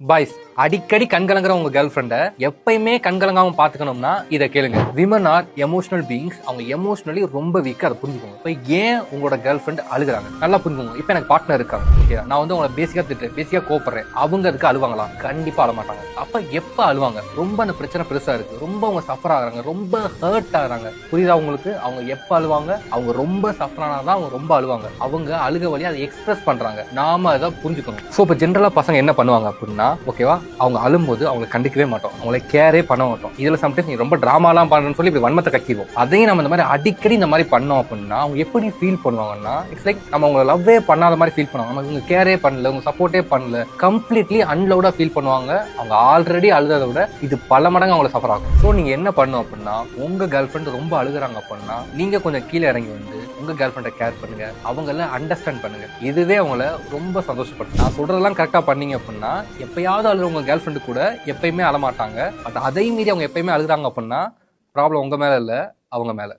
Boys, அடிக்கடி கண்கலங்குற உங்க girl ஃப்ரெண்டை எப்பயுமே கண்கலங்காம பாத்துக்கணும்னா இதை கேளுங்க. Women R emotional beings. அவங்க எமோஷனலி ரொம்ப வீக்கா, அதை புரிஞ்சுக்கோங்க. இப்போ ஏன் உங்களோட கேர்ள் ஃப்ரெண்ட் அழுகுறாங்க நல்லா புரிஞ்சுக்கோங்க. இப்போ எனக்கு பார்ட்னர் இருக்காங்க, ஓகே, நான் வந்து உங்களை பேசிக்கா கோப்படுறேன். அவங்க அதுக்கு அழுவாங்களா? கண்டிப்பா அழமாட்டாங்க. அப்ப எப்ப அழுவாங்க? ரொம்ப அந்த பிரச்சனை பெருசா இருக்கு, ரொம்ப அவங்க சஃபர் ஆகுறாங்க, ரொம்ப ஹர்ட் ஆகுறாங்க. புரியுதா உங்களுக்கு? அவங்க எப்ப அழுவாங்க? அவங்க ரொம்ப சஃபர் ஆனாதான் அவங்க ரொம்ப அழுவாங்க. அவங்க அழுக வழியா அதை எக்ஸ்பிரஸ் பண்றாங்க. நாம அதை புரிஞ்சுக்கணும். ஸோ இப்போ ஜென்ரலா பசங்க என்ன பண்ணுவாங்க அப்படின்னா, ஓகேவா, அவங்க அழும்போது அவங்களை கண்டிக்கவே மாட்டோம், அவங்களை கேரே பண்ண மாட்டோம். இதுல சம்டைம்ஸ் நீ ரொம்ப டிராமாலாம் பண்றேன்னு சொல்லி இப்படி வன்மத்தை கக்கிடுவோம். அதையும் நம்ம இந்த மாதிரி அடிக்கடி இந்த மாதிரி பண்ணோம் அப்படின்னா அவங்க எப்படி ஃபீல் பண்ணுவாங்கன்னா, இட்ஸ் லைக் நம்ம அவங்களை லவ்வே பண்ணாத மாதிரி ஃபீல் பண்ணுவாங்க. நம்ம இவங்க கேரே பண்ணல, உங்க சப்போர்ட்டே பண்ணல, கம்ப்ளீட்லி அன்லவுடா ஃபீல் பண்ணுவாங்க. அவங்க ஆல்ரெடி அழுததை விட இது பல மடங்கு அவங்களை சஃபர் ஆகும். ஸோ நீங்க என்ன பண்ணணும் அப்படின்னா, உங்க கேர்ள் ஃப்ரெண்ட் ரொம்ப அழுகுறாங்க அப்படின்னா நீங்க கொஞ்சம் கீழே இறங்கி வந்து உங்க கேர்ள் ஃப்ரெண்டை கேர் பண்ணுங்க, அவங்கள அண்டர்ஸ்டாண்ட் பண்ணுங்க. இதுவே அவங்கள ரொம்ப சந்தோஷப்படுத்தும். நான் சொல்றதெல்லாம் கரெக்டா பண்ணீங்க அப்படின்னா எப்பயாவது அழுகிற உங்க கேர்ள் ஃப்ரெண்டு கூட எப்பயுமே அழமாட்டாங்க. பட் அதையும் மீறி அவங்க எப்பயுமே அழுகுறாங்க அப்படின்னா ப்ராப்ளம் உங்க மேல இல்ல, அவங்க மேல.